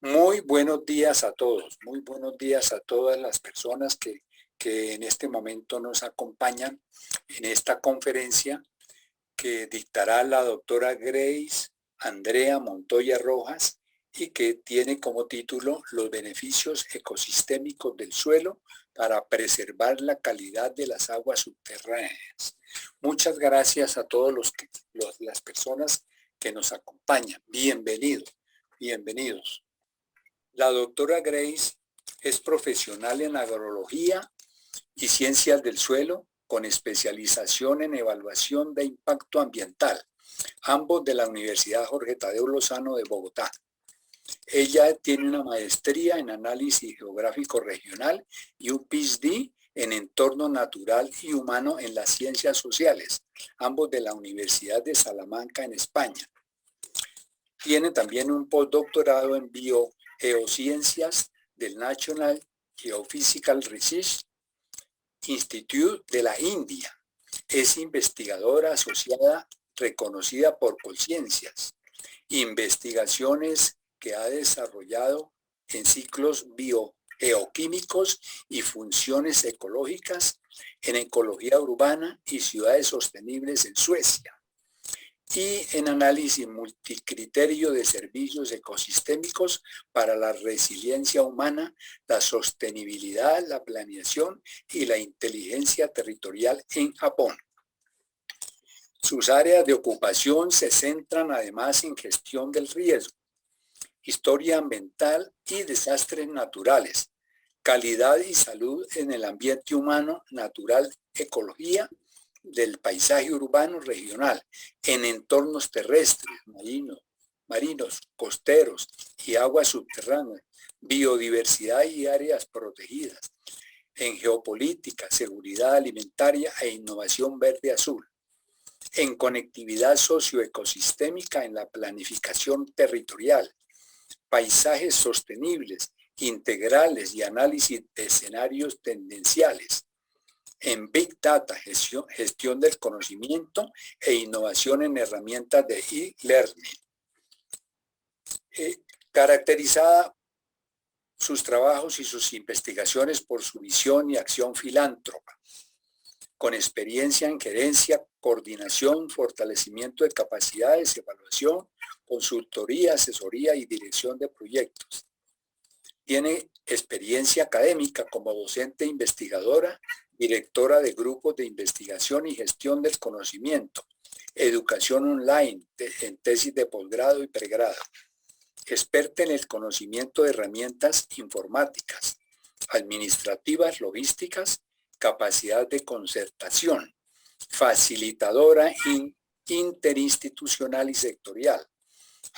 Muy buenos días a todos, muy buenos días a todas las personas que en este momento nos acompañan en esta conferencia que dictará la doctora Grace Andrea Montoya Rojas y que tiene como título Los beneficios ecosistémicos del suelo para preservar la calidad de las aguas subterráneas. Muchas gracias a todos las personas que nos acompañan. Bienvenidos, bienvenidos. La doctora Grace es profesional en agrología y ciencias del suelo con especialización en evaluación de impacto ambiental, ambos de la Universidad Jorge Tadeo Lozano de Bogotá. Ella tiene una maestría en análisis geográfico regional y un PhD en entorno natural y humano en las ciencias sociales, ambos de la Universidad de Salamanca en España. Tiene también un postdoctorado en biogeociencias del National Geophysical Research Institute de la India. Es investigadora asociada reconocida por Conciencias, investigaciones que ha desarrollado en ciclos biogeoquímicos y funciones ecológicas en ecología urbana y ciudades sostenibles en Suecia, y en análisis multicriterio de servicios ecosistémicos para la resiliencia humana, la sostenibilidad, la planeación y la inteligencia territorial en Japón. Sus áreas de ocupación se centran además en gestión del riesgo, historia ambiental y desastres naturales, calidad y salud en el ambiente humano, natural, ecología del paisaje urbano regional, en entornos terrestres, marinos, costeros y aguas subterráneas, biodiversidad y áreas protegidas, en geopolítica, seguridad alimentaria e innovación verde azul, en conectividad socioecosistémica en la planificación territorial, paisajes sostenibles, integrales y análisis de escenarios tendenciales, en Big Data, gestión del conocimiento e innovación en herramientas de e-learning. Caracterizada sus trabajos y sus investigaciones por su visión y acción filántropa, con experiencia en gerencia, coordinación, fortalecimiento de capacidades, evaluación, consultoría, asesoría y dirección de proyectos. Tiene experiencia académica como docente investigadora, directora de grupos de investigación y gestión del conocimiento, educación online en tesis de posgrado y pregrado, experta en el conocimiento de herramientas informáticas, administrativas, logísticas, capacidad de concertación, facilitadora interinstitucional y sectorial.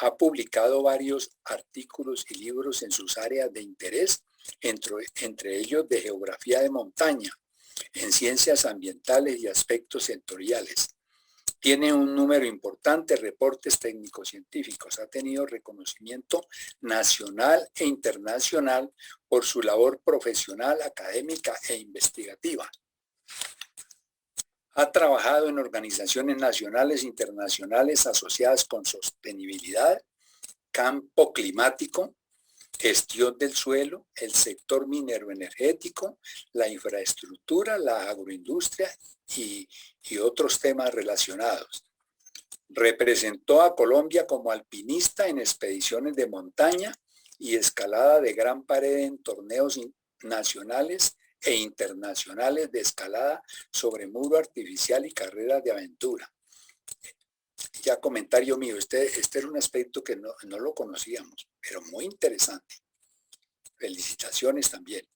Ha publicado varios artículos y libros en sus áreas de interés, entre ellos de geografía de montaña, en ciencias ambientales y aspectos sectoriales. Tiene un número importante de reportes técnico-científicos. Ha tenido reconocimiento nacional e internacional por su labor profesional, académica e investigativa. Ha trabajado en organizaciones nacionales e internacionales asociadas con sostenibilidad, campo climático, gestión del suelo, el sector minero-energético, la infraestructura, la agroindustria y otros temas relacionados. Representó a Colombia como alpinista en expediciones de montaña y escalada de gran pared en torneos nacionales e internacionales de escalada sobre muro artificial y carreras de aventura. Ya comentario mío, este era un aspecto que no lo conocíamos, pero muy interesante. Felicitaciones también.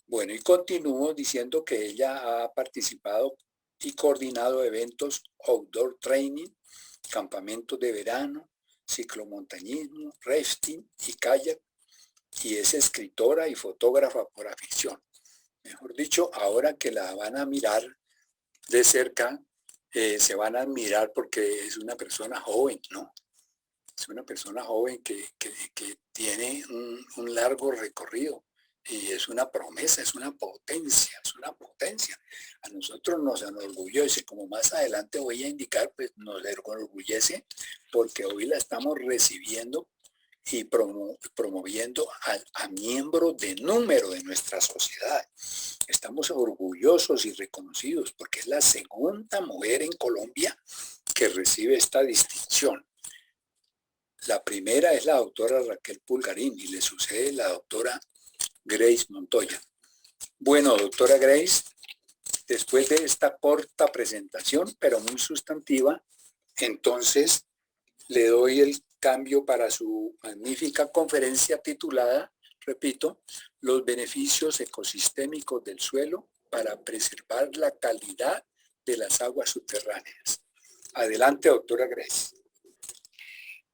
Bueno, y continúo diciendo que ella ha participado y coordinado eventos outdoor training, campamentos de verano, ciclomontañismo, rafting y kayak, y es escritora y fotógrafa por afición. Mejor dicho, ahora que la van a mirar de cerca, se van a admirar porque es una persona joven, ¿no? Es una persona joven que tiene un largo recorrido y es una promesa, es una potencia, es una potencia. A nosotros nos enorgullece, como más adelante voy a indicar, pues nos enorgullece porque hoy la estamos recibiendo y promoviendo a miembros de número de nuestra sociedad. Estamos orgullosos y reconocidos porque es la segunda mujer en Colombia que recibe esta distinción. La primera es la doctora Raquel Pulgarín y le sucede la doctora Grace Montoya. Bueno, doctora Grace, después de esta corta presentación, pero muy sustantiva, entonces le doy el cambio para su magnífica conferencia titulada, repito, los beneficios ecosistémicos del suelo para preservar la calidad de las aguas subterráneas. Adelante, doctora Grace.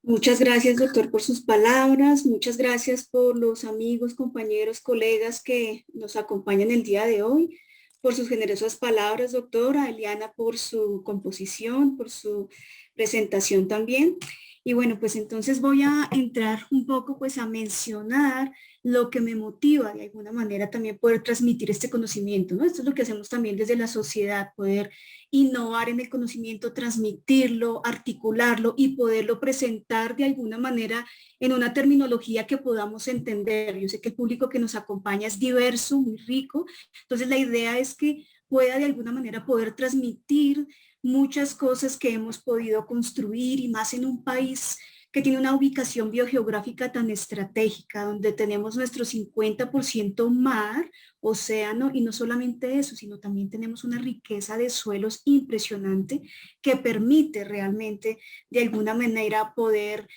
Muchas gracias, doctor, por sus palabras. Muchas gracias por los amigos, compañeros, colegas que nos acompañan el día de hoy, por sus generosas palabras, doctora. Eliana, por su composición, por su presentación también. Y bueno, pues entonces voy a entrar un poco pues a mencionar lo que me motiva de alguna manera también poder transmitir este conocimiento, ¿no? Esto es lo que hacemos también desde la sociedad, poder innovar en el conocimiento, transmitirlo, articularlo y poderlo presentar de alguna manera en una terminología que podamos entender. Yo sé que el público que nos acompaña es diverso, muy rico, entonces la idea es que pueda de alguna manera poder transmitir muchas cosas que hemos podido construir y más en un país que tiene una ubicación biogeográfica tan estratégica, donde tenemos nuestro 50% mar, océano, y no solamente eso, sino también tenemos una riqueza de suelos impresionante que permite realmente de alguna manera poder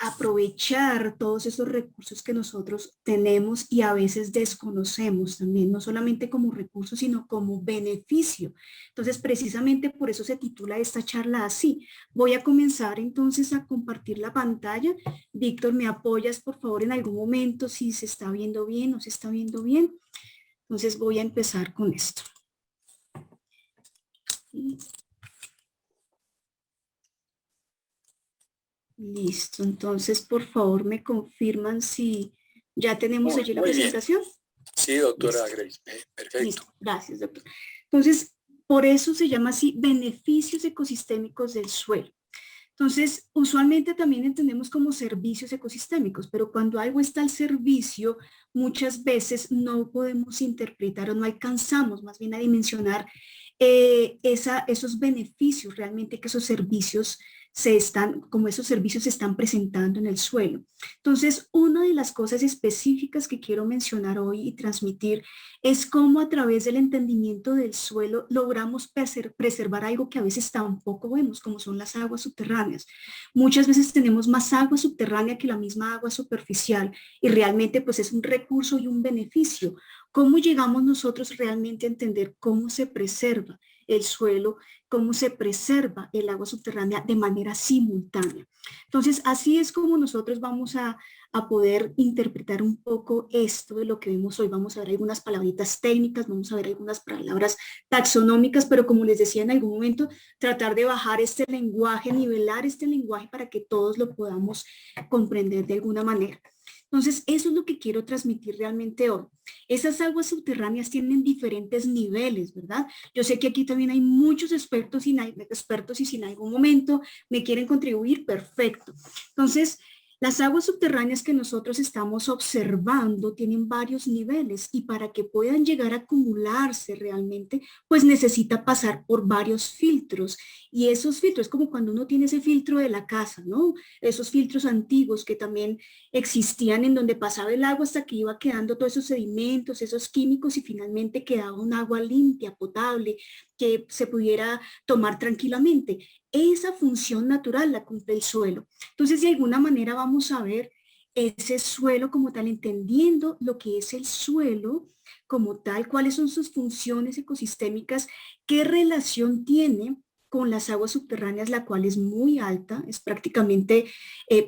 aprovechar todos esos recursos que nosotros tenemos y a veces desconocemos también, no solamente como recursos, sino como beneficio. Entonces, precisamente por eso se titula esta charla así. Voy a comenzar entonces a compartir la pantalla. Víctor, ¿me apoyas por favor en algún momento si se está viendo bien o se está viendo bien? Entonces voy a empezar con esto. Listo, entonces por favor me confirman si ya tenemos allí la presentación. Bien. Sí, doctora Grace, perfecto. Listo, gracias, doctor. Entonces, por eso se llama así beneficios ecosistémicos del suelo. Entonces, usualmente también entendemos como servicios ecosistémicos, pero cuando algo está al servicio, muchas veces no podemos interpretar o no alcanzamos más bien a dimensionar esos beneficios realmente que esos servicios como esos servicios se están presentando en el suelo. Entonces, una de las cosas específicas que quiero mencionar hoy y transmitir es cómo a través del entendimiento del suelo logramos preservar algo que a veces tampoco vemos, como son las aguas subterráneas. Muchas veces tenemos más agua subterránea que la misma agua superficial y realmente pues es un recurso y un beneficio. ¿Cómo llegamos nosotros realmente a entender cómo se preserva el suelo, cómo se preserva el agua subterránea de manera simultánea? Entonces, así es como nosotros vamos a poder interpretar un poco esto de lo que vemos hoy. Vamos a ver algunas palabritas técnicas, vamos a ver algunas palabras taxonómicas, pero como les decía en algún momento, tratar de bajar este lenguaje, nivelar este lenguaje para que todos lo podamos comprender de alguna manera. Entonces, eso es lo que quiero transmitir realmente hoy. Esas aguas subterráneas tienen diferentes niveles, ¿verdad? Yo sé que aquí también hay muchos expertos y si en algún momento me quieren contribuir, perfecto. Entonces, las aguas subterráneas que nosotros estamos observando tienen varios niveles y para que puedan llegar a acumularse realmente, pues necesita pasar por varios filtros. Y esos filtros, es como cuando uno tiene ese filtro de la casa, ¿no? Esos filtros antiguos que también existían en donde pasaba el agua hasta que iba quedando todos esos sedimentos, esos químicos y finalmente quedaba un agua limpia, potable, que se pudiera tomar tranquilamente. Esa función natural la cumple el suelo. Entonces, de alguna manera vamos a ver ese suelo como tal, entendiendo lo que es el suelo como tal, cuáles son sus funciones ecosistémicas, qué relación tiene con las aguas subterráneas, la cual es muy alta, es prácticamente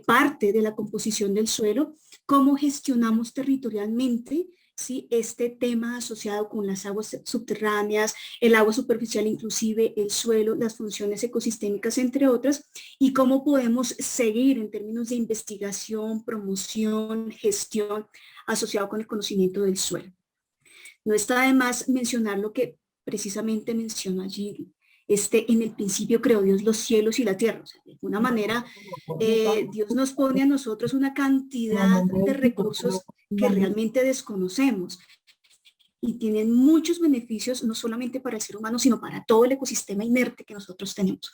parte de la composición del suelo, cómo gestionamos territorialmente, ¿sí? Este tema asociado con las aguas subterráneas, el agua superficial, inclusive el suelo, las funciones ecosistémicas, entre otras, y cómo podemos seguir en términos de investigación, promoción, gestión, asociado con el conocimiento del suelo. No está de más mencionar lo que precisamente menciona allí en el principio creó Dios los cielos y la tierra. O sea, de alguna manera, Dios nos pone a nosotros una cantidad de recursos que realmente desconocemos y tienen muchos beneficios, no solamente para el ser humano, sino para todo el ecosistema inerte que nosotros tenemos.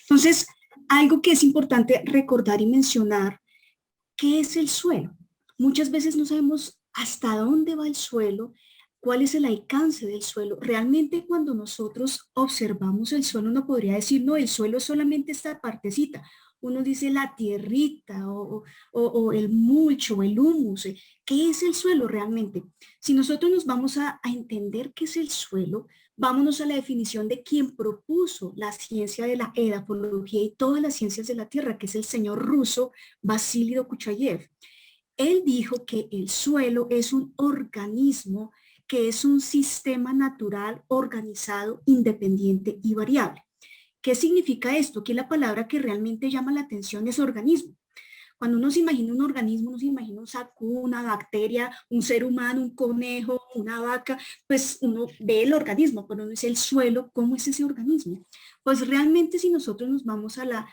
Entonces, algo que es importante recordar y mencionar, ¿qué es el suelo? Muchas veces no sabemos hasta dónde va el suelo, cuál es el alcance del suelo. Realmente cuando nosotros observamos el suelo, uno podría decir, no, el suelo es solamente esta partecita. Uno dice la tierrita o el mulch o el humus. ¿Qué es el suelo realmente? Si nosotros nos vamos a entender qué es el suelo, vámonos a la definición de quien propuso la ciencia de la edafología y todas las ciencias de la tierra, que es el señor ruso Vasily Dokuchayev. Él dijo que el suelo es un organismo que es un sistema natural organizado, independiente y variable. ¿Qué significa esto? Que la palabra que realmente llama la atención es organismo. Cuando uno se imagina un organismo, uno se imagina un saco, una bacteria, un ser humano, un conejo, una vaca, pues uno ve el organismo, pero no es el suelo. ¿Cómo es ese organismo? Pues realmente si nosotros nos vamos a la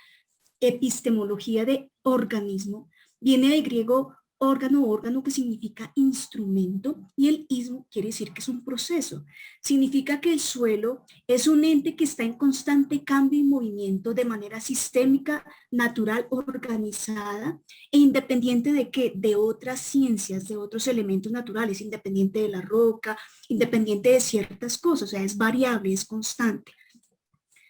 epistemología de organismo, viene del griego órgano, que significa instrumento, y el ismo quiere decir que es un proceso. Significa que el suelo es un ente que está en constante cambio y movimiento de manera sistémica, natural, organizada e independiente de qué, de otras ciencias, de otros elementos naturales, independiente de la roca, independiente de ciertas cosas, o sea, es variable, es constante.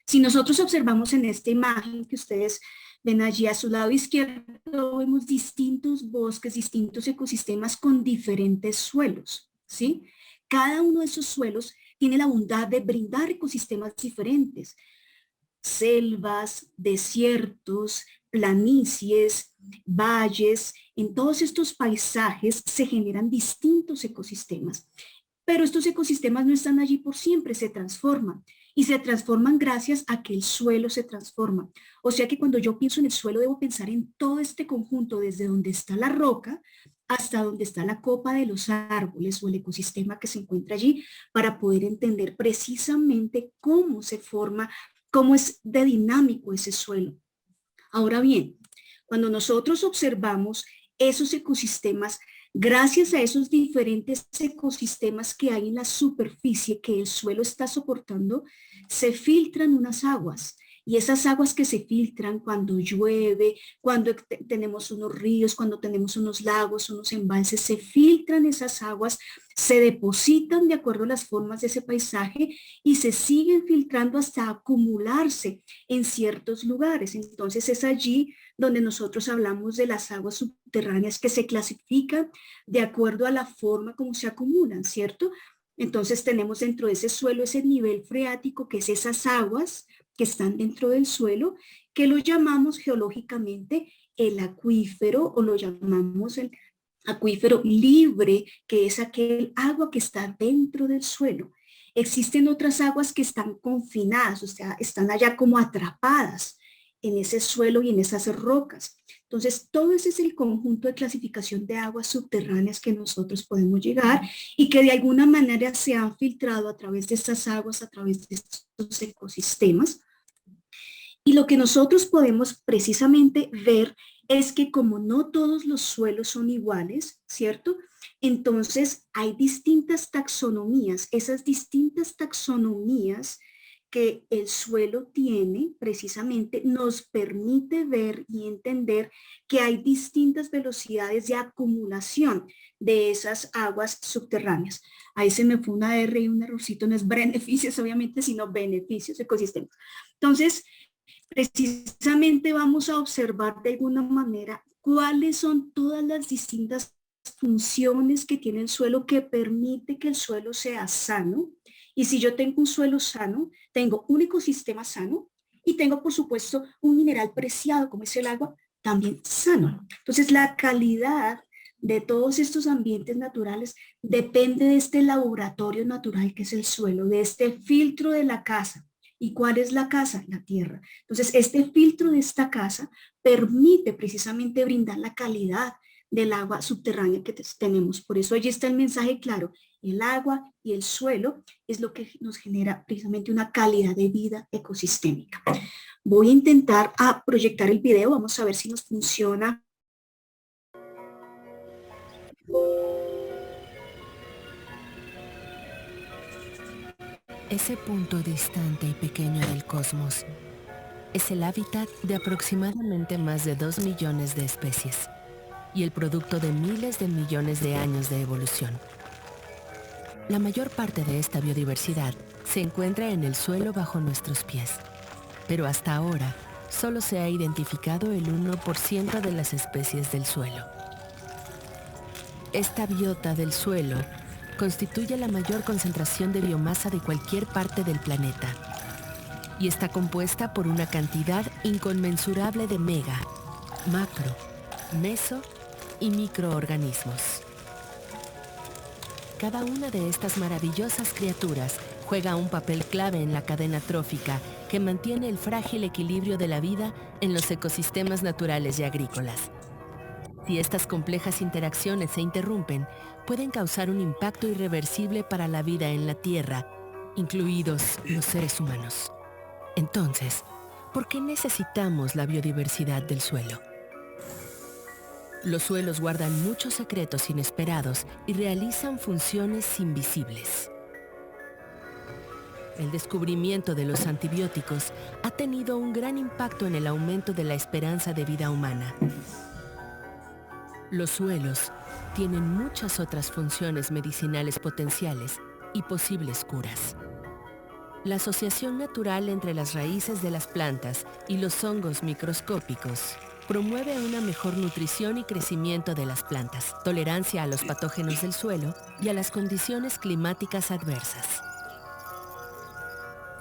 Si nosotros observamos en esta imagen que ustedes ven allí a su lado izquierdo, vemos distintos bosques, distintos ecosistemas con diferentes suelos, ¿sí? Cada uno de esos suelos tiene la bondad de brindar ecosistemas diferentes. Selvas, desiertos, planicies, valles, en todos estos paisajes se generan distintos ecosistemas. Pero estos ecosistemas no están allí por siempre, se transforman. Y se transforman gracias a que el suelo se transforma. O sea que cuando yo pienso en el suelo, debo pensar en todo este conjunto, desde donde está la roca hasta donde está la copa de los árboles o el ecosistema que se encuentra allí, para poder entender precisamente cómo se forma, cómo es de dinámico ese suelo. Ahora bien, cuando nosotros observamos esos ecosistemas, gracias a esos diferentes ecosistemas que hay en la superficie que el suelo está soportando, se filtran unas aguas. Y esas aguas que se filtran cuando llueve, cuando tenemos unos ríos, cuando tenemos unos lagos, unos embalses, se filtran esas aguas, se depositan de acuerdo a las formas de ese paisaje y se siguen filtrando hasta acumularse en ciertos lugares. Entonces es allí donde nosotros hablamos de las aguas subterráneas que se clasifican de acuerdo a la forma como se acumulan, ¿cierto? Entonces tenemos dentro de ese suelo ese nivel freático, que es esas aguas que están dentro del suelo, que lo llamamos geológicamente el acuífero, o lo llamamos el acuífero libre, que es aquel agua que está dentro del suelo. Existen otras aguas que están confinadas, o sea, están allá como atrapadas en ese suelo y en esas rocas. Entonces, todo ese es el conjunto de clasificación de aguas subterráneas que nosotros podemos llegar y que de alguna manera se han filtrado a través de estas aguas, a través de estos ecosistemas. Y lo que nosotros podemos precisamente ver es que como no todos los suelos son iguales, ¿cierto? Entonces hay distintas taxonomías. Esas distintas taxonomías que el suelo tiene precisamente nos permite ver y entender que hay distintas velocidades de acumulación de esas aguas subterráneas. Ahí se me fue una R y un errorcito, no es beneficios obviamente, sino beneficios ecosistemas. Entonces, precisamente vamos a observar de alguna manera cuáles son todas las distintas funciones que tiene el suelo que permite que el suelo sea sano. Y si yo tengo un suelo sano, tengo un ecosistema sano y tengo, por supuesto, un mineral preciado como es el agua, también sano. Entonces, la calidad de todos estos ambientes naturales depende de este laboratorio natural que es el suelo, de este filtro de la casa. ¿Y cuál es la casa? La tierra. Entonces, este filtro de esta casa permite precisamente brindar la calidad del agua subterránea que tenemos. Por eso allí está el mensaje claro. el agua y el suelo es lo que nos genera precisamente una calidad de vida ecosistémica. Voy a intentar proyectar el video, vamos a ver si nos funciona. Ese punto distante y pequeño del cosmos es el hábitat de aproximadamente más de 2 millones de especies y el producto de miles de millones de años de evolución. La mayor parte de esta biodiversidad se encuentra en el suelo bajo nuestros pies, pero hasta ahora solo se ha identificado el 1% de las especies del suelo. Esta biota del suelo constituye la mayor concentración de biomasa de cualquier parte del planeta y está compuesta por una cantidad inconmensurable de mega, macro, meso y microorganismos. Cada una de estas maravillosas criaturas juega un papel clave en la cadena trófica que mantiene el frágil equilibrio de la vida en los ecosistemas naturales y agrícolas. Si estas complejas interacciones se interrumpen, pueden causar un impacto irreversible para la vida en la Tierra, incluidos los seres humanos. Entonces, ¿por qué necesitamos la biodiversidad del suelo? Los suelos guardan muchos secretos inesperados y realizan funciones invisibles. El descubrimiento de los antibióticos ha tenido un gran impacto en el aumento de la esperanza de vida humana. Los suelos tienen muchas otras funciones medicinales potenciales y posibles curas. La asociación natural entre las raíces de las plantas y los hongos microscópicos promueve una mejor nutrición y crecimiento de las plantas, tolerancia a los patógenos del suelo y a las condiciones climáticas adversas.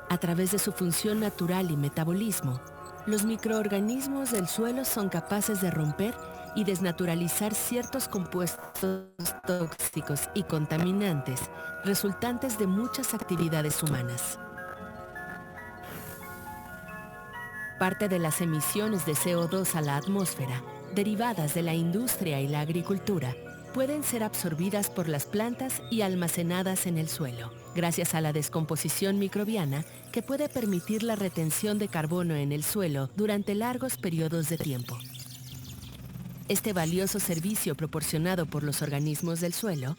A través de su función natural y metabolismo, los microorganismos del suelo son capaces de romper y desnaturalizar ciertos compuestos tóxicos y contaminantes resultantes de muchas actividades humanas. Parte de las emisiones de CO2 a la atmósfera, derivadas de la industria y la agricultura, pueden ser absorbidas por las plantas y almacenadas en el suelo, gracias a la descomposición microbiana que puede permitir la retención de carbono en el suelo durante largos periodos de tiempo. Este valioso servicio proporcionado por los organismos del suelo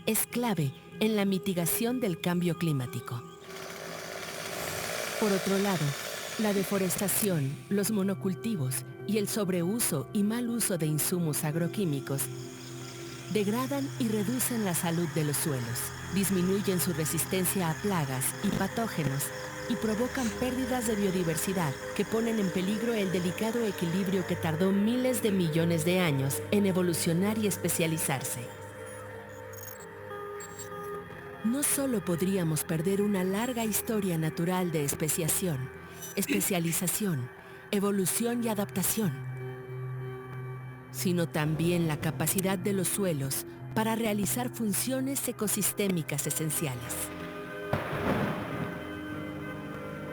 es clave en la mitigación del cambio climático. Por otro lado, la deforestación, los monocultivos y el sobreuso y mal uso de insumos agroquímicos degradan y reducen la salud de los suelos, disminuyen su resistencia a plagas y patógenos y provocan pérdidas de biodiversidad que ponen en peligro el delicado equilibrio que tardó miles de millones de años en evolucionar y especializarse. No solo podríamos perder una larga historia natural de especiación, especialización, evolución y adaptación, sino también la capacidad de los suelos para realizar funciones ecosistémicas esenciales.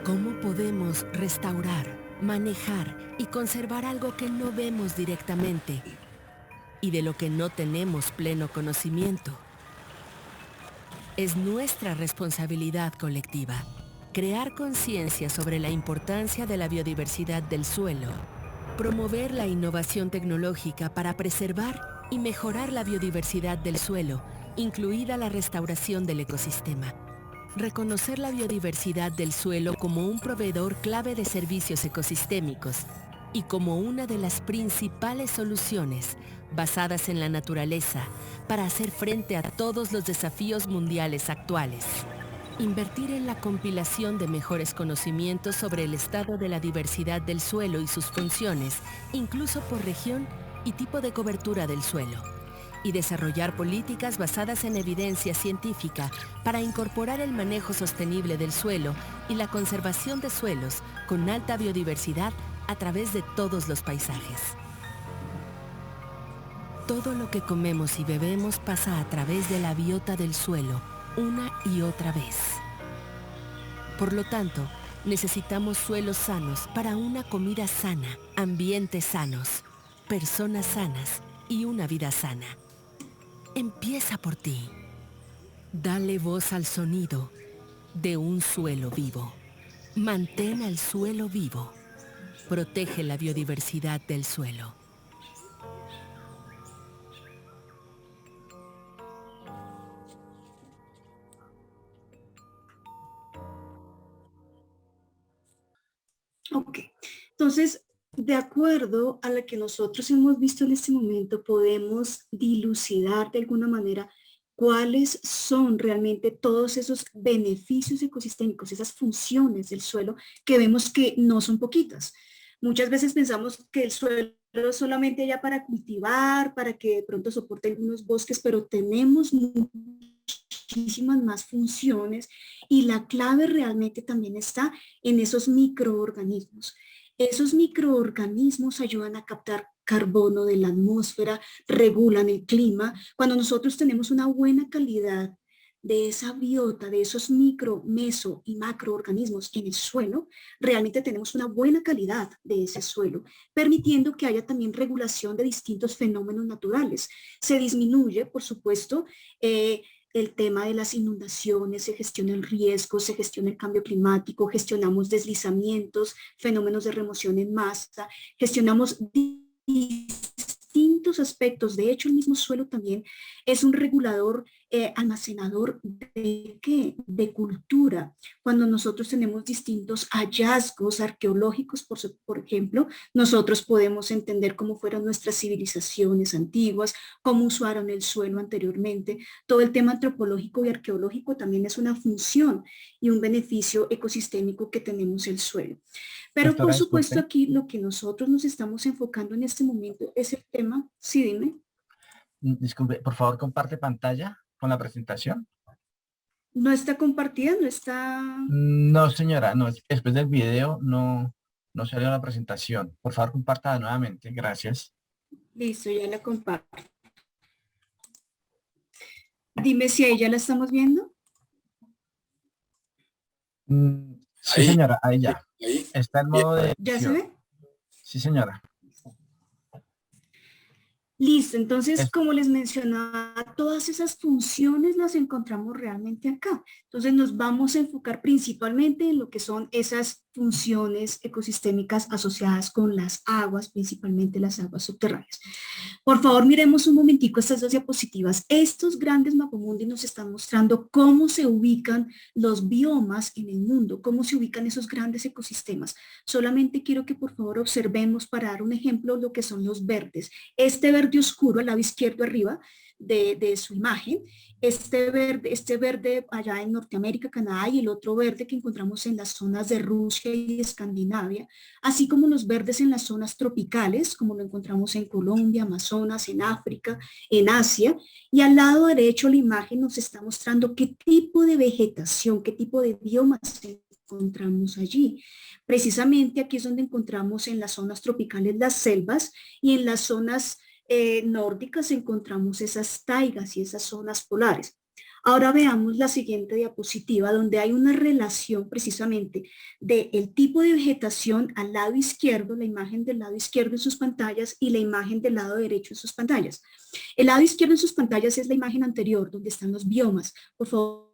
¿Cómo podemos restaurar, manejar y conservar algo que no vemos directamente y de lo que no tenemos pleno conocimiento? Es nuestra responsabilidad colectiva crear conciencia sobre la importancia de la biodiversidad del suelo, promover la innovación tecnológica para preservar y mejorar la biodiversidad del suelo, incluida la restauración del ecosistema. Reconocer la biodiversidad del suelo como un proveedor clave de servicios ecosistémicos y como una de las principales soluciones basadas en la naturaleza para hacer frente a todos los desafíos mundiales actuales. Invertir en la compilación de mejores conocimientos sobre el estado de la diversidad del suelo y sus funciones, incluso por región y tipo de cobertura del suelo. Y desarrollar políticas basadas en evidencia científica para incorporar el manejo sostenible del suelo y la conservación de suelos con alta biodiversidad a través de todos los paisajes. Todo lo que comemos y bebemos pasa a través de la biota del suelo, una y otra vez. Por lo tanto, necesitamos suelos sanos para una comida sana, ambientes sanos, personas sanas y una vida sana. Empieza por ti. Dale voz al sonido de un suelo vivo. Mantén al suelo vivo. Protege la biodiversidad del suelo. Ok, entonces, de acuerdo a lo que nosotros hemos visto en este momento, podemos dilucidar de alguna manera cuáles son realmente todos esos beneficios ecosistémicos, esas funciones del suelo que vemos que no son poquitas. Muchas veces pensamos que el suelo es solamente ya para cultivar, para que de pronto soporte algunos bosques, pero tenemos muchísimas más funciones y la clave realmente también está en esos microorganismos. Esos microorganismos ayudan a captar carbono de la atmósfera, regulan el clima. Cuando nosotros tenemos una buena calidad de esa biota, de esos micro, meso y macroorganismos en el suelo, realmente tenemos una buena calidad de ese suelo, permitiendo que haya también regulación de distintos fenómenos naturales. Se disminuye, por supuesto, el tema de las inundaciones, se gestiona el riesgo, se gestiona el cambio climático, gestionamos deslizamientos, fenómenos de remoción en masa, gestionamos distintos aspectos. De hecho, el mismo suelo también es un regulador, almacenador de ¿qué? De cultura. Cuando nosotros tenemos distintos hallazgos arqueológicos, por ejemplo, nosotros podemos entender cómo fueron nuestras civilizaciones antiguas, cómo usaron el suelo anteriormente. Todo el tema antropológico y arqueológico también es una función y un beneficio ecosistémico que tenemos el suelo. Pero por Doctora, supuesto disculpe. aquí lo que nosotros nos estamos enfocando en este momento es el tema, sí, dime, Disculpe, por favor, comparte pantalla con la presentación. no está compartida, no está, No, señora, no, después del video no salió la presentación. Por favor, comparta nuevamente. Gracias. listo, ya la comparto. Dime si ahí ya la estamos viendo. Sí, Ahí, señora, ahí ya. ahí. Está en Bien. modo de ¿Ya se edición. ve? Sí, señora. Listo, entonces, Es- como les mencionaba, todas esas funciones las encontramos realmente acá. Entonces, nos vamos a enfocar principalmente en lo que son esas funciones ecosistémicas asociadas con las aguas, principalmente las aguas subterráneas. Por favor, miremos un momentico estas dos diapositivas. Estos grandes mapamundi nos están mostrando cómo se ubican los biomas en el mundo, cómo se ubican esos grandes ecosistemas. Solamente quiero que por favor observemos para dar un ejemplo lo que son los verdes. Este verde oscuro al lado izquierdo arriba de su imagen, este verde allá en Norteamérica, Canadá, y el otro verde que encontramos en las zonas de Rusia y Escandinavia, así como los verdes en las zonas tropicales, como lo encontramos en Colombia, Amazonas, en África, en Asia, y al lado derecho la imagen nos está mostrando qué tipo de vegetación, qué tipo de biomas encontramos allí. Precisamente aquí es donde encontramos en las zonas tropicales las selvas y en las zonas nórdicas encontramos esas taigas y esas zonas polares. Ahora veamos la siguiente diapositiva donde hay una relación precisamente del tipo de vegetación al lado izquierdo, la imagen del lado izquierdo en sus pantallas y la imagen del lado derecho en sus pantallas. El lado izquierdo en sus pantallas es la imagen anterior donde están los biomas. Por favor,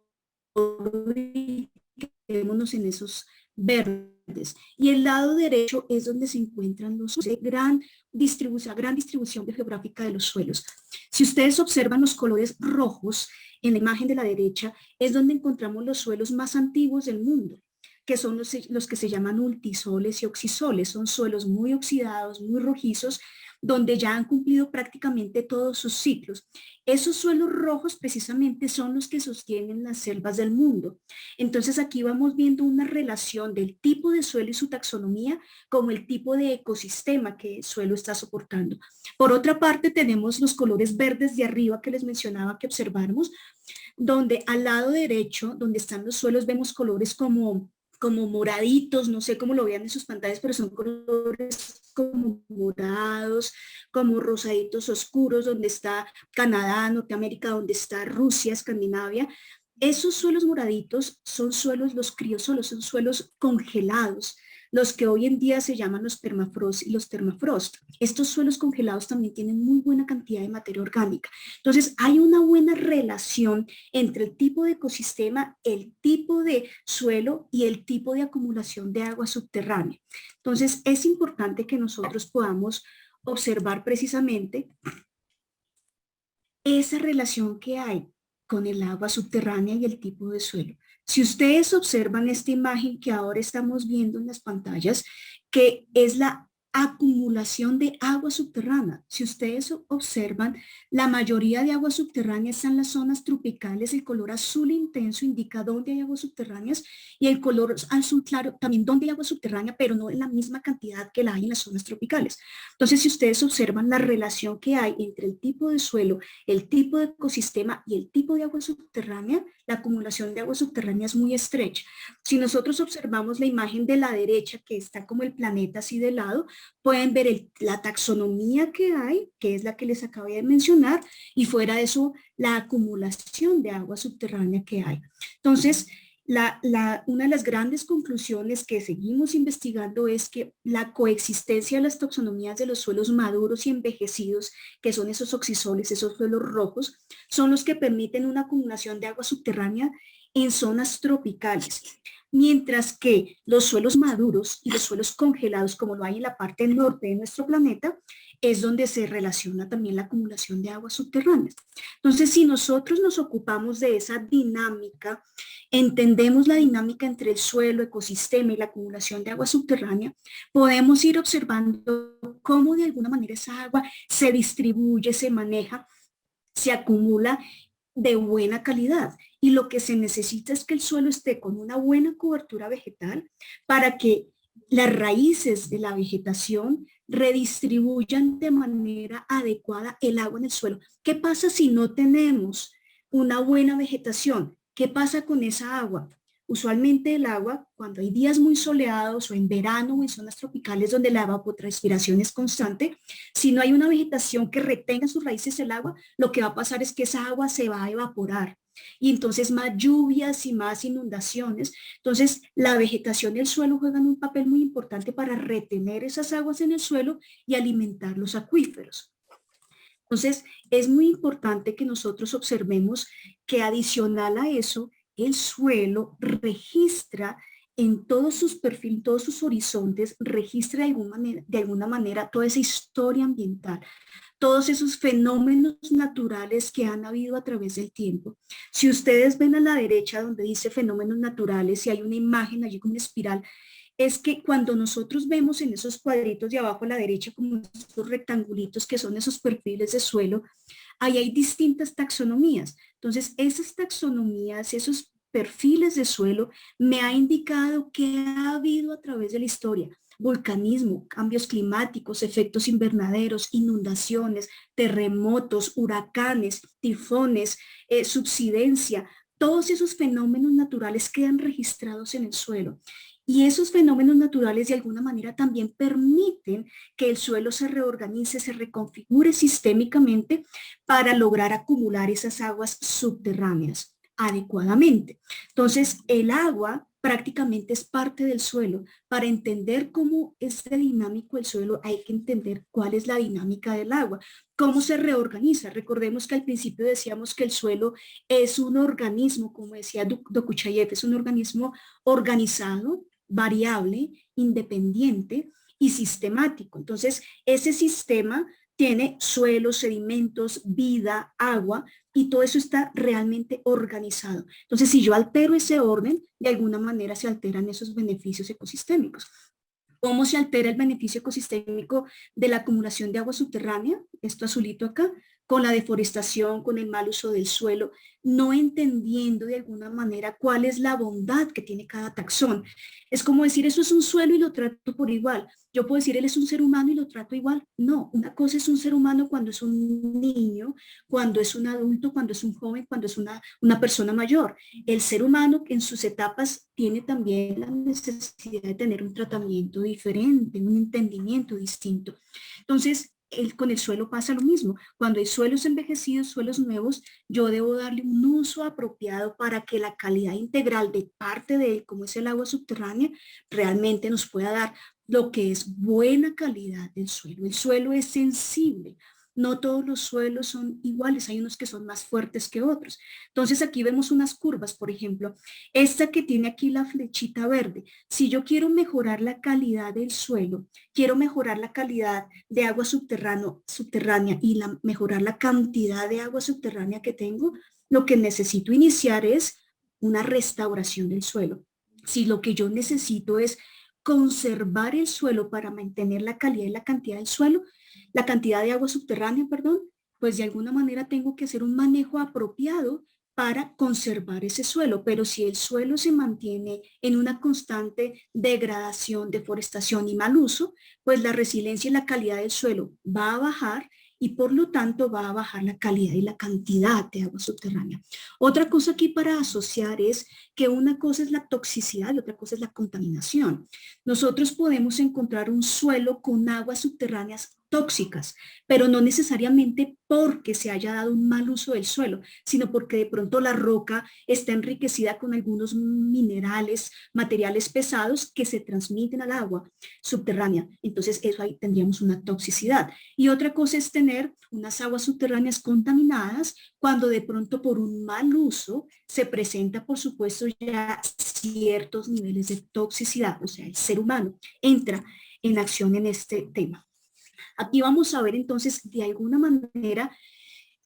quedémonos en esos verdes. Y el lado derecho es donde se encuentran los gran distribución geográfica de los suelos. Si ustedes observan los colores rojos en la imagen de la derecha, es donde encontramos los suelos más antiguos del mundo, que son los que se llaman ultisoles y oxisoles. Son suelos muy oxidados, muy rojizos, donde ya han cumplido prácticamente todos sus ciclos. Esos suelos rojos precisamente son los que sostienen las selvas del mundo. Entonces aquí vamos viendo una relación del tipo de suelo y su taxonomía como el tipo de ecosistema que el suelo está soportando. Por otra parte tenemos los colores verdes de arriba que les mencionaba que observamos, donde al lado derecho, donde están los suelos, vemos colores como moraditos, no sé cómo lo vean en sus pantallas, pero son colores como morados, como rosaditos oscuros, donde está Canadá, Norteamérica, donde está Rusia, Escandinavia. Esos suelos moraditos son suelos, los criosolos, son suelos congelados, los que hoy en día se llaman los permafrost y los termafrost. Estos suelos congelados también tienen muy buena cantidad de materia orgánica. Entonces, hay una buena relación entre el tipo de ecosistema, el tipo de suelo y el tipo de acumulación de agua subterránea. Entonces, es importante que nosotros podamos observar precisamente esa relación que hay con el agua subterránea y el tipo de suelo. Si ustedes observan esta imagen que ahora estamos viendo en las pantallas, que es la acumulación de agua subterránea. Si ustedes observan, la mayoría de agua subterránea está en las zonas tropicales. El color azul intenso indica dónde hay aguas subterráneas y el color azul claro también dónde hay agua subterránea, pero no en la misma cantidad que la hay en las zonas tropicales. Entonces, si ustedes observan la relación que hay entre el tipo de suelo, el tipo de ecosistema y el tipo de agua subterránea, la acumulación de agua subterránea es muy estrecha. Si nosotros observamos la imagen de la derecha, que está como el planeta así de lado, pueden ver la taxonomía que hay, que es la que les acabé de mencionar, y fuera de eso, la acumulación de agua subterránea que hay. Entonces, una de las grandes conclusiones que seguimos investigando es que la coexistencia de las taxonomías de los suelos maduros y envejecidos, que son esos oxisoles, esos suelos rojos, son los que permiten una acumulación de agua subterránea en zonas tropicales. Mientras que los suelos maduros y los suelos congelados, como lo hay en la parte norte de nuestro planeta, es donde se relaciona también la acumulación de aguas subterráneas. Entonces, si nosotros nos ocupamos de esa dinámica, entendemos la dinámica entre el suelo, ecosistema y la acumulación de agua subterránea, podemos ir observando cómo de alguna manera esa agua se distribuye, se maneja, se acumula de buena calidad. Y lo que se necesita es que el suelo esté con una buena cobertura vegetal para que las raíces de la vegetación redistribuyan de manera adecuada el agua en el suelo. ¿Qué pasa si no tenemos una buena vegetación? ¿Qué pasa con esa agua? Usualmente el agua, cuando hay días muy soleados o en verano o en zonas tropicales donde la evapotranspiración es constante, si no hay una vegetación que retenga en sus raíces el agua, lo que va a pasar es que esa agua se va a evaporar y entonces más lluvias y más inundaciones. Entonces la vegetación y el suelo juegan un papel muy importante para retener esas aguas en el suelo y alimentar los acuíferos. Entonces es muy importante que nosotros observemos que adicional a eso, el suelo registra en todos sus perfiles, todos sus horizontes, registra de alguna manera toda esa historia ambiental, todos esos fenómenos naturales que han habido a través del tiempo. Si ustedes ven a la derecha donde dice fenómenos naturales y hay una imagen allí con una espiral, es que cuando nosotros vemos en esos cuadritos de abajo a la derecha como esos rectangulitos que son esos perfiles de suelo, ahí hay distintas taxonomías. Entonces, esas taxonomías, esos perfiles de suelo, me ha indicado que ha habido a través de la historia volcanismo, cambios climáticos, efectos invernaderos, inundaciones, terremotos, huracanes, tifones, subsidencia. Todos esos fenómenos naturales quedan registrados en el suelo. Y esos fenómenos naturales de alguna manera también permiten que el suelo se reorganice, se reconfigure sistémicamente para lograr acumular esas aguas subterráneas adecuadamente. Entonces, el agua prácticamente es parte del suelo. Para entender cómo es dinámico el suelo, hay que entender cuál es la dinámica del agua, cómo se reorganiza. Recordemos que al principio decíamos que el suelo es un organismo, como decía Dokuchayev, es un organismo organizado, variable, independiente y sistemático. Entonces, ese sistema tiene suelos, sedimentos, vida, agua, y todo eso está realmente organizado. Entonces, si yo altero ese orden, de alguna manera se alteran esos beneficios ecosistémicos. ¿Cómo se altera el beneficio ecosistémico de la acumulación de agua subterránea? Esto azulito acá, con la deforestación, con el mal uso del suelo, no entendiendo de alguna manera cuál es la bondad que tiene cada taxón. Es como decir, eso es un suelo y lo trato por igual. Yo puedo decir, él es un ser humano y lo trato igual. No, una cosa es un ser humano cuando es un niño, cuando es un adulto, cuando es un joven, cuando es una persona mayor. El ser humano que en sus etapas tiene también la necesidad de tener un tratamiento diferente, un entendimiento distinto. Entonces, con el suelo pasa lo mismo. Cuando hay suelos envejecidos, suelos nuevos, yo debo darle un uso apropiado para que la calidad integral de parte de él, como es el agua subterránea, realmente nos pueda dar lo que es buena calidad del suelo. El suelo es sensible. No todos los suelos son iguales, hay unos que son más fuertes que otros. Entonces aquí vemos unas curvas, por ejemplo, esta que tiene aquí la flechita verde. Si yo quiero mejorar la calidad del suelo, quiero mejorar la calidad de agua subterránea y mejorar la cantidad de agua subterránea que tengo, lo que necesito iniciar es una restauración del suelo. Si lo que yo necesito es conservar el suelo para mantener la calidad y la cantidad del suelo, la cantidad de agua subterránea, perdón, pues de alguna manera tengo que hacer un manejo apropiado para conservar ese suelo, pero si el suelo se mantiene en una constante degradación, deforestación y mal uso, pues la resiliencia y la calidad del suelo va a bajar y por lo tanto va a bajar la calidad y la cantidad de agua subterránea. Otra cosa aquí para asociar es que una cosa es la toxicidad y otra cosa es la contaminación. Nosotros podemos encontrar un suelo con aguas subterráneas tóxicas, pero no necesariamente porque se haya dado un mal uso del suelo, sino porque de pronto la roca está enriquecida con algunos minerales, materiales pesados que se transmiten al agua subterránea. Entonces eso ahí tendríamos una toxicidad. Y otra cosa es tener unas aguas subterráneas contaminadas cuando de pronto por un mal uso se presenta, por supuesto, ya ciertos niveles de toxicidad, o sea, el ser humano entra en acción en este tema. Aquí vamos a ver entonces de alguna manera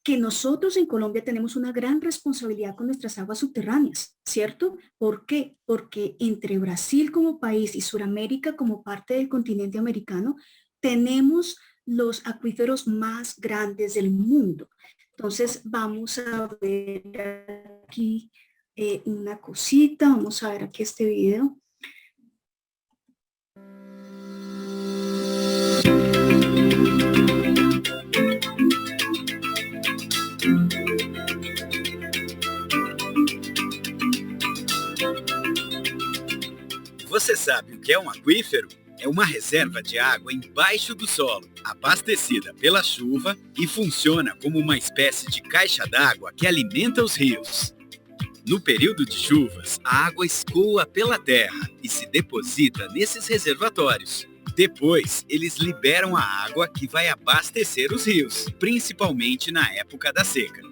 que nosotros en Colombia tenemos una gran responsabilidad con nuestras aguas subterráneas, ¿cierto? ¿Por qué? Porque entre Brasil como país y Sudamérica como parte del continente americano, tenemos los acuíferos más grandes del mundo. Entonces vamos a ver aquí una cosita, vamos a ver aquí este video. Você sabe o que é um aquífero? É uma reserva de água embaixo do solo, abastecida pela chuva e funciona como uma espécie de caixa d'água que alimenta os rios. No período de chuvas, a água escoa pela terra e se deposita nesses reservatórios. Depois, eles liberam a água que vai abastecer os rios, principalmente na época da seca.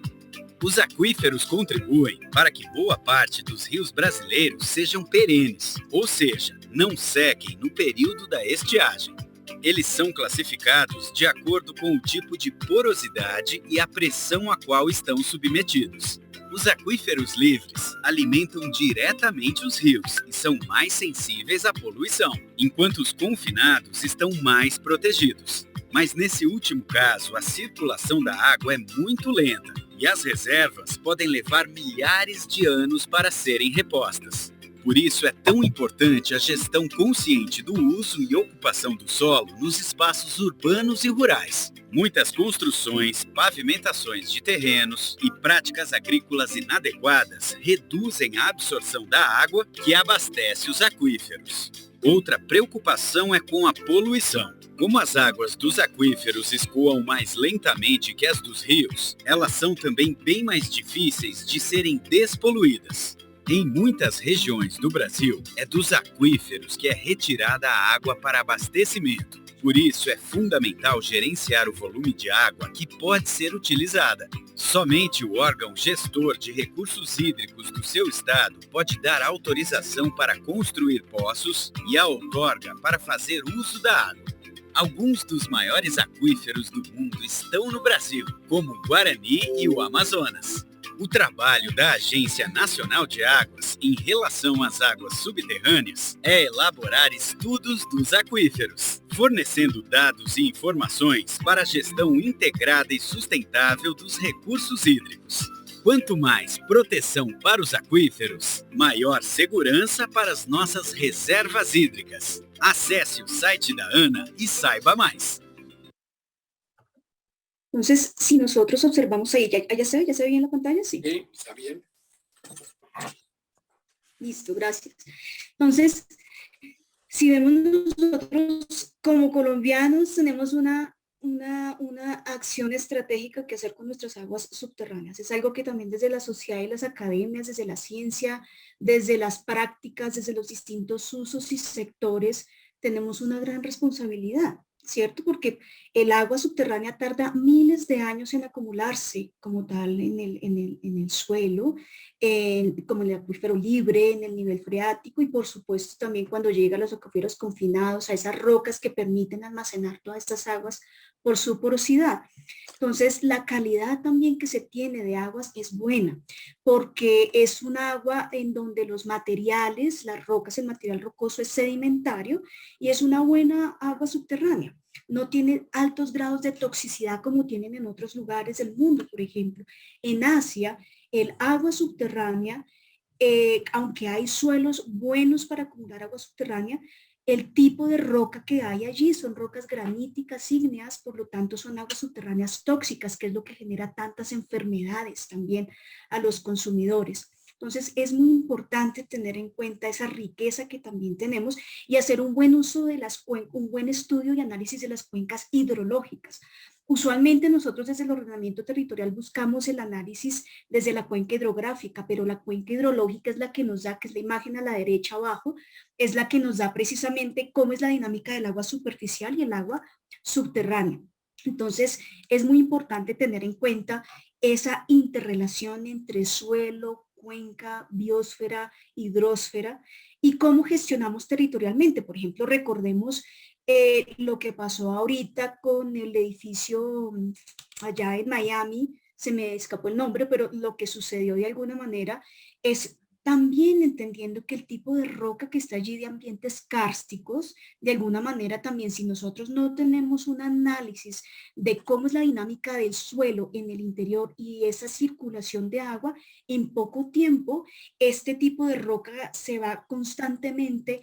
Os aquíferos contribuem para que boa parte dos rios brasileiros sejam perenes, ou seja, não sequem no período da estiagem. Eles são classificados de acordo com o tipo de porosidade e a pressão a qual estão submetidos. Os aquíferos livres alimentam diretamente os rios e são mais sensíveis à poluição, enquanto os confinados estão mais protegidos. Mas nesse último caso, a circulação da água é muito lenta e as reservas podem levar milhares de anos para serem repostas. Por isso é tão importante a gestão consciente do uso e ocupação do solo nos espaços urbanos e rurais. Muitas construções, pavimentações de terrenos e práticas agrícolas inadequadas reduzem a absorção da água que abastece os aquíferos. Outra preocupação é com a poluição. Como as águas dos aquíferos escoam mais lentamente que as dos rios, elas são também bem mais difíceis de serem despoluídas. Em muitas regiões do Brasil, é dos aquíferos que é retirada a água para abastecimento. Por isso, é fundamental gerenciar o volume de água que pode ser utilizada. Somente o órgão gestor de recursos hídricos do seu estado pode dar autorização para construir poços e a outorga para fazer uso da água. Alguns dos maiores aquíferos do mundo estão no Brasil, como o Guarani e o Amazonas. O trabalho da Agência Nacional de Águas em relação às águas subterrâneas é elaborar estudos dos aquíferos, fornecendo dados e informações para a gestão integrada e sustentável dos recursos hídricos. Quanto mais proteção para os aquíferos, maior segurança para as nossas reservas hídricas. Acesse o site da ANA e saiba mais. Entonces, si nosotros observamos ahí, ¿ya se ve bien la pantalla? Sí. Sí, está bien. Listo, gracias. Entonces, si vemos nosotros como colombianos, tenemos una una acción estratégica que hacer con nuestras aguas subterráneas. Es algo que también desde la sociedad y las academias, desde la ciencia, desde las prácticas, desde los distintos usos y sectores, tenemos una gran responsabilidad, ¿cierto? Porque el agua subterránea tarda miles de años en acumularse como tal en el suelo, como en el acuífero libre, en el nivel freático y por supuesto también cuando llega a los acuíferos confinados, a esas rocas que permiten almacenar todas estas aguas por su porosidad. Entonces, la calidad también que se tiene de aguas es buena, porque es un agua en donde los materiales, las rocas, el material rocoso es sedimentario y es una buena agua subterránea. No tiene altos grados de toxicidad como tienen en otros lugares del mundo, por ejemplo. En Asia, el agua subterránea, aunque hay suelos buenos para acumular agua subterránea, el tipo de roca que hay allí son rocas graníticas, ígneas, por lo tanto son aguas subterráneas tóxicas, que es lo que genera tantas enfermedades también a los consumidores. Entonces es muy importante tener en cuenta esa riqueza que también tenemos y hacer un buen uso de un buen estudio y análisis de las cuencas hidrológicas. Usualmente nosotros desde el ordenamiento territorial buscamos el análisis desde la cuenca hidrográfica, pero la cuenca hidrológica es la que nos da, que es la imagen a la derecha abajo, es la que nos da precisamente cómo es la dinámica del agua superficial y el agua subterránea. Entonces, es muy importante tener en cuenta esa interrelación entre suelo, cuenca, biosfera, hidrosfera y cómo gestionamos territorialmente. Por ejemplo, recordemos lo que pasó ahorita con el edificio allá en Miami, se me escapó el nombre, pero lo que sucedió de alguna manera es también entendiendo que el tipo de roca que está allí de ambientes kársticos, de alguna manera también si nosotros no tenemos un análisis de cómo es la dinámica del suelo en el interior y esa circulación de agua, en poco tiempo este tipo de roca se va constantemente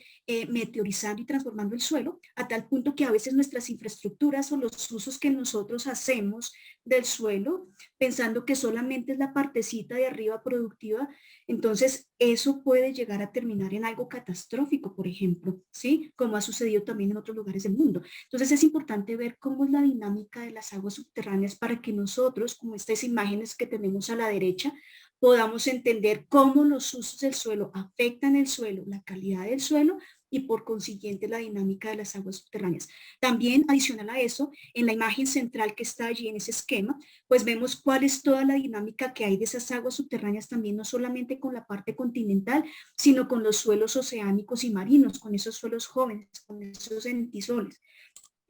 meteorizando y transformando el suelo a tal punto que a veces nuestras infraestructuras o los usos que nosotros hacemos del suelo, pensando que solamente es la partecita de arriba productiva, entonces eso puede llegar a terminar en algo catastrófico, por ejemplo, ¿sí? Como ha sucedido también en otros lugares del mundo. Entonces es importante ver cómo es la dinámica de las aguas subterráneas para que nosotros, como estas imágenes que tenemos a la derecha, podamos entender cómo los usos del suelo afectan el suelo, la calidad del suelo y por consiguiente la dinámica de las aguas subterráneas. También adicional a eso, en la imagen central que está allí en ese esquema, pues vemos cuál es toda la dinámica que hay de esas aguas subterráneas también, no solamente con la parte continental, sino con los suelos oceánicos y marinos, con esos suelos jóvenes, con esos entisoles.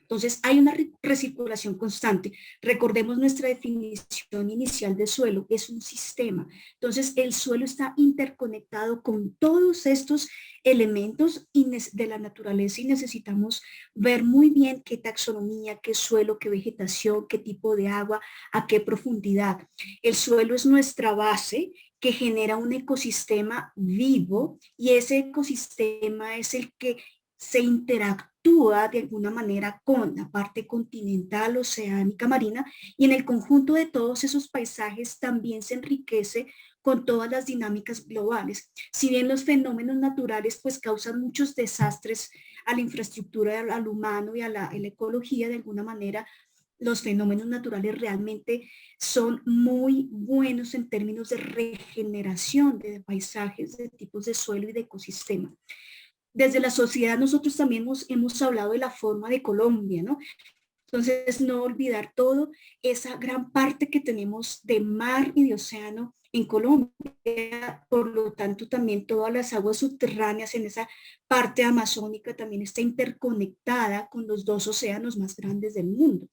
Entonces hay una recirculación constante. Recordemos nuestra definición inicial de suelo, es un sistema. Entonces el suelo está interconectado con todos estos elementos de la naturaleza y necesitamos ver muy bien qué taxonomía, qué suelo, qué vegetación, qué tipo de agua, a qué profundidad. El suelo es nuestra base que genera un ecosistema vivo y ese ecosistema es el que se interactúa de alguna manera con la parte continental, oceánica, marina, y en el conjunto de todos esos paisajes también se enriquece con todas las dinámicas globales. Si bien los fenómenos naturales pues causan muchos desastres a la infraestructura, al humano y a la ecología de alguna manera, los fenómenos naturales realmente son muy buenos en términos de regeneración de paisajes, de tipos de suelo y de ecosistema. Desde la sociedad nosotros también hemos hablado de la forma de Colombia, ¿no? Entonces no olvidar todo esa gran parte que tenemos de mar y de océano en Colombia, por lo tanto también todas las aguas subterráneas en esa parte amazónica también está interconectada con los dos océanos más grandes del mundo.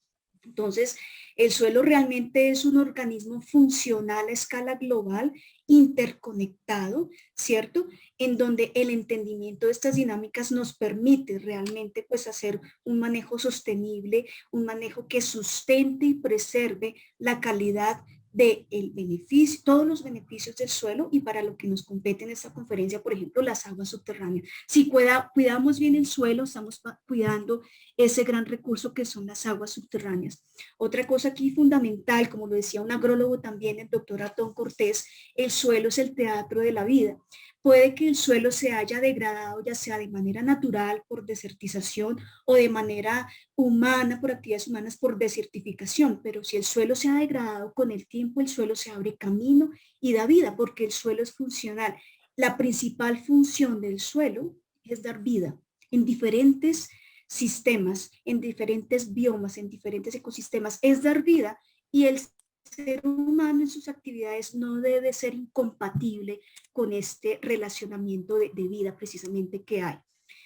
Entonces, el suelo realmente es un organismo funcional a escala global, interconectado, ¿cierto? En donde el entendimiento de estas dinámicas nos permite realmente pues hacer un manejo sostenible, un manejo que sustente y preserve la calidad del beneficio, todos los beneficios del suelo y para lo que nos compete en esta conferencia, por ejemplo, las aguas subterráneas. Si cuidamos bien el suelo, estamos cuidando ese gran recurso que son las aguas subterráneas. Otra cosa aquí fundamental, como lo decía un agrólogo también, el doctor Atón Cortés, el suelo es el teatro de la vida. puede que el suelo se haya degradado, ya sea de manera natural por desertización o de manera humana, por actividades humanas, por desertificación. Pero si el suelo se ha degradado con el tiempo, el suelo se abre camino y da vida, porque el suelo es funcional. La principal función del suelo es dar vida en diferentes sistemas, en diferentes biomas, en diferentes ecosistemas, es dar vida, y el ser humano en sus actividades no debe ser incompatible con este relacionamiento de vida precisamente que hay.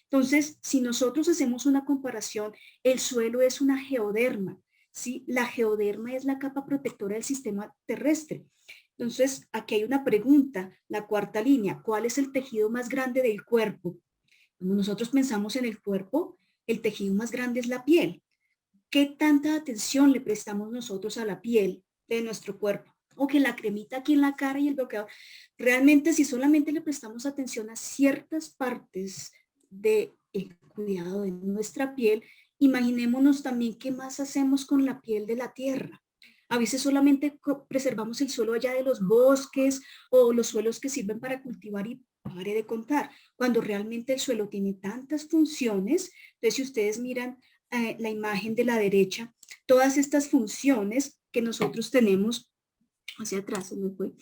Entonces, si nosotros hacemos una comparación, el suelo es una geoderma, ¿sí? La geoderma es la capa protectora del sistema terrestre. Entonces, aquí hay una pregunta, la cuarta línea: ¿cuál es el tejido más grande del cuerpo? Cuando nosotros pensamos en el cuerpo, el tejido más grande es la piel. ¿Qué tanta atención le prestamos nosotros a la piel de nuestro cuerpo? O que la cremita aquí en la cara y el bloqueador. Realmente, si solamente le prestamos atención a ciertas partes del cuidado de nuestra piel, imaginémonos también qué más hacemos con la piel de la tierra. A veces solamente preservamos el suelo allá de los bosques o los suelos que sirven para cultivar, y pare de contar, cuando realmente el suelo tiene tantas funciones. Entonces, si ustedes miran la imagen de la derecha, todas estas funciones que nosotros tenemos, hacia atrás se me fue.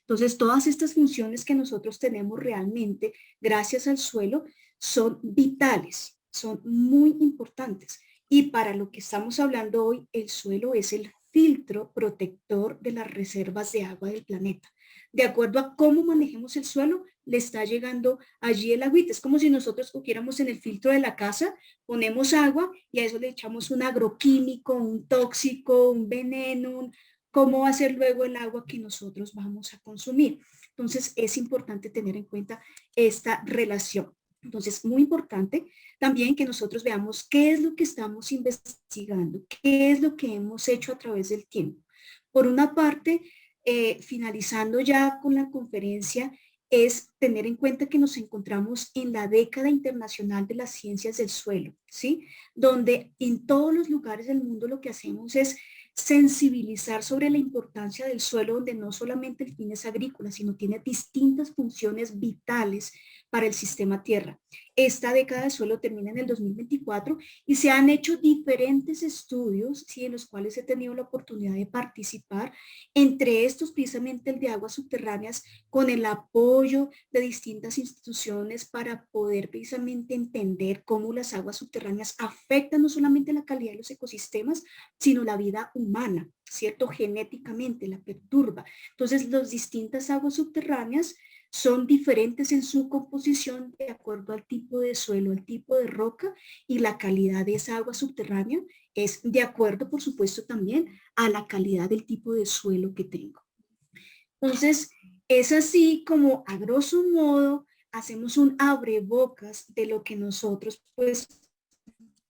Entonces, todas estas funciones que nosotros tenemos realmente, gracias al suelo, son vitales, son muy importantes. Y para lo que estamos hablando hoy, el suelo es el filtro protector de las reservas de agua del planeta. De acuerdo a cómo manejemos el suelo, le está llegando allí el agüita. Es como si nosotros cogiéramos en el filtro de la casa, ponemos agua y a eso le echamos un agroquímico, un tóxico, un veneno. ¿Cómo va a ser luego el agua que nosotros vamos a consumir? Entonces, es importante tener en cuenta esta relación. Entonces, muy importante también que nosotros veamos qué es lo que estamos investigando, qué es lo que hemos hecho a través del tiempo. Por una parte, finalizando ya con la conferencia, es tener en cuenta que nos encontramos en la década internacional de las ciencias del suelo, ¿sí? Donde en todos los lugares del mundo lo que hacemos es sensibilizar sobre la importancia del suelo, donde no solamente el fin es agrícola, sino tiene distintas funciones vitales para el sistema tierra. Esta década del suelo termina en el 2024 y se han hecho diferentes estudios, ¿sí?, en los cuales he tenido la oportunidad de participar, entre estos precisamente el de aguas subterráneas, con el apoyo de distintas instituciones para poder precisamente entender cómo las aguas subterráneas afectan no solamente la calidad de los ecosistemas, sino la vida humana, ¿cierto? Genéticamente la perturba. Entonces, las distintas aguas subterráneas son diferentes en su composición de acuerdo al tipo de suelo, al tipo de roca, y la calidad de esa agua subterránea es de acuerdo, por supuesto, también a la calidad del tipo de suelo que tengo. Entonces, es así como, a grosso modo, hacemos un abrebocas de lo que nosotros pues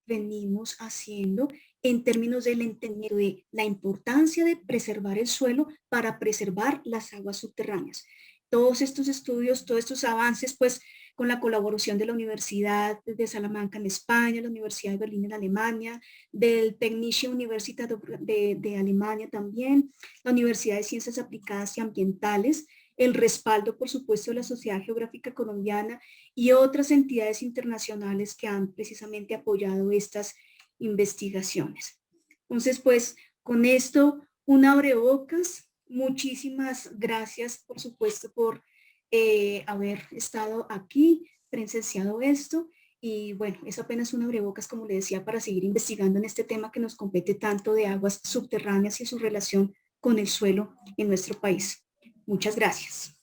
venimos haciendo en términos del entendimiento de la importancia de preservar el suelo para preservar las aguas subterráneas. Todos estos estudios, todos estos avances, pues con la colaboración de la Universidad de Salamanca en España, la Universidad de Berlín en Alemania, del Technische Universität de Alemania también, la Universidad de Ciencias Aplicadas y Ambientales, el respaldo, por supuesto, de la Sociedad Geográfica Colombiana y otras entidades internacionales que han precisamente apoyado estas investigaciones. Entonces, pues, con esto, un abrebocas. Muchísimas gracias, por supuesto, por haber estado aquí, presenciado esto. Y bueno, es apenas un abrebocas, como le decía, para seguir investigando en este tema que nos compete tanto, de aguas subterráneas y su relación con el suelo en nuestro país. Muchas gracias.